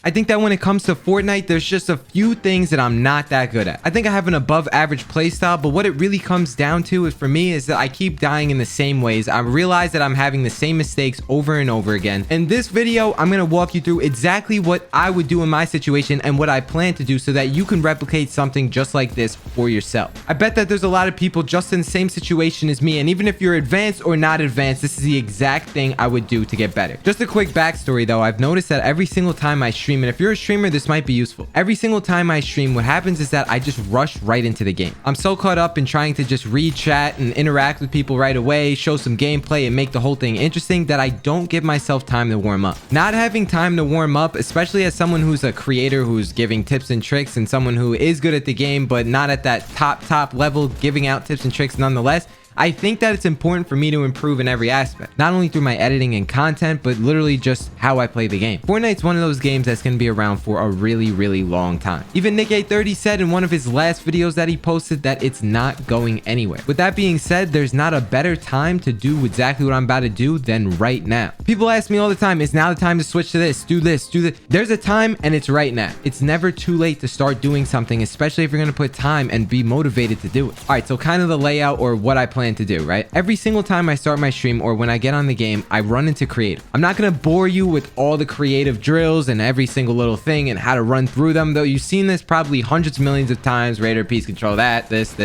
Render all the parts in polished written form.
I think that when it comes to Fortnite, there's just a few things that I'm not that good at. I think I have an above average playstyle, but what it really comes down to is for me is that I keep dying in the same ways. I realize that I'm having the same mistakes over and over again. In this video, I'm going to walk you through exactly what I would do in my situation and what I plan to do so that you can replicate something just like this for yourself. I bet that there's a lot of people just in the same situation as me, and even if you're advanced or not advanced, this is the exact thing I would do to get better. Just a quick backstory though, I've noticed that every single time I stream, and if you're a streamer, this might be useful. Every single time I stream, what happens is that I just rush right into the game. I'm so caught up in trying to just read chat and interact with people right away, show some gameplay and make the whole thing interesting that I don't give myself time to warm up. Not having time to warm up, especially as someone who's a creator who's giving tips and tricks and someone who is good at the game but not at that top level giving out tips and tricks nonetheless, I think that it's important for me to improve in every aspect, not only through my editing and content, but literally just how I play the game. Fortnite's one of those games that's going to be around for a really long time. Even Nick830 said in one of his last videos that he posted that it's not going anywhere. With that being said, there's not a better time to do exactly what I'm about to do than right now. People ask me all the time, is now the time to switch to this, do this, do this. There's a time and it's right now. It's never too late to start doing something, especially if you're going to put time and be motivated to do it. All right, so kind of the layout or what I plan to do, right? Every single time I start my stream or when I get on the game, I run into creative. I'm not going to bore you with all the creative drills and every single little thing and how to run through them, though you've seen this probably hundreds of millions of times. Raider piece control that, this.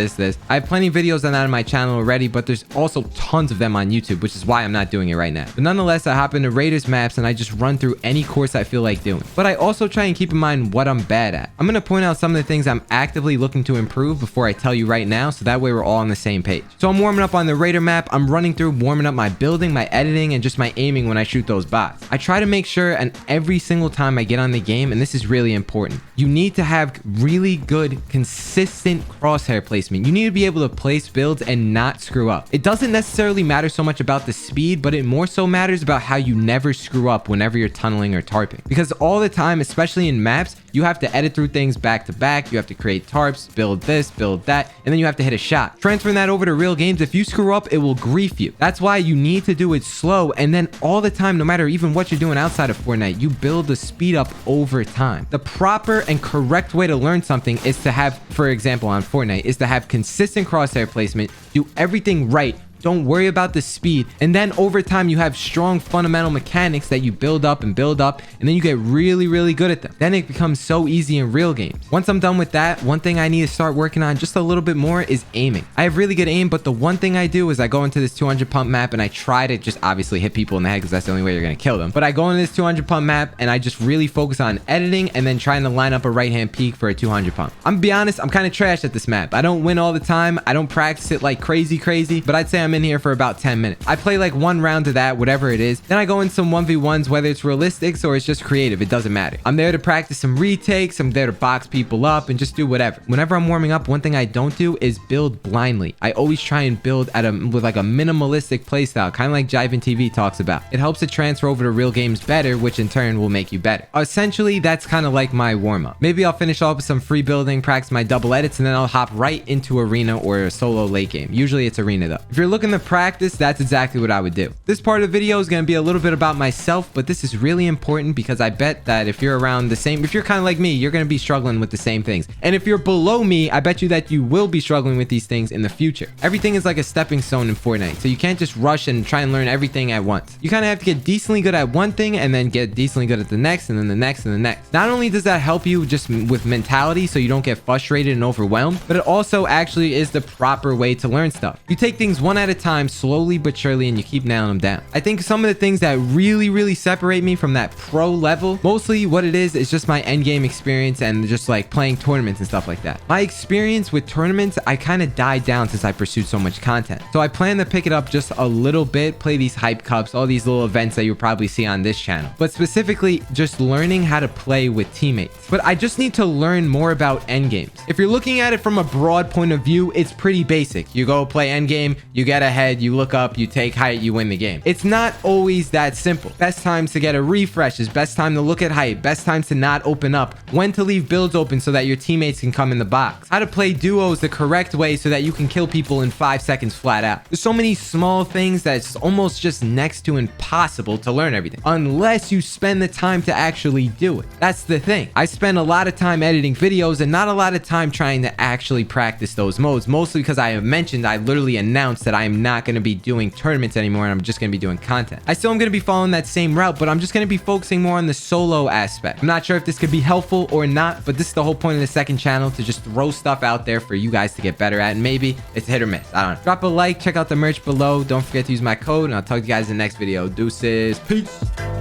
I have plenty of videos on that on my channel already, but there's also tons of them on YouTube, which is why I'm not doing it right now. But nonetheless, I hop into Raiders maps and I just run through any course I feel like doing. But I also try and keep in mind what I'm bad at. I'm going to point out some of the things I'm actively looking to improve before I tell you right now, so that way we're all on the same page. So I'm warming up on the Raider map. I'm running through, warming up my building, my editing, and just my aiming when I shoot those bots. I try to make sure, and every single time I get on the game, and this is really important, you need to have really good, consistent crosshair placement. You need to be able to place builds and not screw up. It doesn't necessarily matter so much about the speed, but it more so matters about how you never screw up whenever you're tunneling or tarping. Because all the time, especially in maps, you have to edit through things back to back. You have to create tarps, build this, build that, and then you have to hit a shot. Transferring that over to real games, if you screw up, it will grief you. That's why you need to do it slow, and then all the time, no matter even what you're doing outside of Fortnite, you build the speed up over time. The proper and correct way to learn something is to have, for example, on Fortnite, is to have consistent crosshair placement, do everything right. Don't worry about the speed. And then over time, you have strong fundamental mechanics that you build up, and then you get really good at them. Then it becomes so easy in real games. Once I'm done with that, one thing I need to start working on just a little bit more is aiming. I have really good aim, but the one thing I do is I go into this 200 pump map and I try to just obviously hit people in the head because that's the only way you're going to kill them. But I go into this 200 pump map and I just really focus on editing and then trying to line up a right hand peek for a 200 pump. I'm gonna be honest, I'm kind of trash at this map. I don't win all the time. I don't practice it like crazy, but I'd say I'm in here for about 10 minutes. I play like one round of that, whatever it is. Then I go in some 1v1s, whether it's realistics or it's just creative, it doesn't matter. I'm there to practice some retakes. I'm there to box people up and just do whatever. Whenever I'm warming up, one thing I don't do is build blindly. I always try and build with like a minimalistic playstyle, kind of like Jivin TV talks about. It helps it transfer over to real games better, which in turn will make you better. Essentially, that's kind of like my warm-up. Maybe I'll finish off with some free building, practice my double edits, and then I'll hop right into arena or a solo late game. Usually it's arena though. If you're looking to practice, that's exactly what I would do. This part of the video is going to be a little bit about myself, but this is really important because I bet that if you're around the same, if you're kind of like me, you're going to be struggling with the same things. And if you're below me, I bet you that you will be struggling with these things in the future. Everything is like a stepping stone in Fortnite, so you can't just rush and try and learn everything at once. You kind of have to get decently good at one thing and then get decently good at the next and then the next and the next. Not only does that help you just with mentality so you don't get frustrated and overwhelmed, but it also actually is the proper way to learn stuff. You take things one at a time, slowly but surely, and you keep nailing them down. I think some of the things that really separate me from that pro level, mostly what it is just my endgame experience and just like playing tournaments and stuff like that. My experience with tournaments, I kind of died down since I pursued so much content. So I plan to pick it up just a little bit, play these hype cups, all these little events that you'll probably see on this channel, but specifically just learning how to play with teammates. But I just need to learn more about endgames. If you're looking at it from a broad point of view, it's pretty basic. You go play endgame, you get get ahead, you look up, you take height, you win the game. It's not always that simple. Best times to get a refresh is best time to look at height, best times to not open up, when to leave builds open so that your teammates can come in the box, how to play duos the correct way so that you can kill people in 5 seconds flat out. There's so many small things that it's almost just next to impossible to learn everything unless you spend the time to actually do it. That's the thing. I spend a lot of time editing videos and not a lot of time trying to actually practice those modes, mostly because I have mentioned, I literally announced that I am not going to be doing tournaments anymore and I'm just going to be doing content. I still am going to be following that same route, but I'm just going to be focusing more on the solo aspect. I'm not sure if this could be helpful or not, but this is the whole point of the second channel, to just throw stuff out there for you guys to get better at, and maybe it's hit or miss. I don't know. Drop a like, check out the merch below. Don't forget to use my code, and I'll talk to you guys in the next video. Deuces. Peace.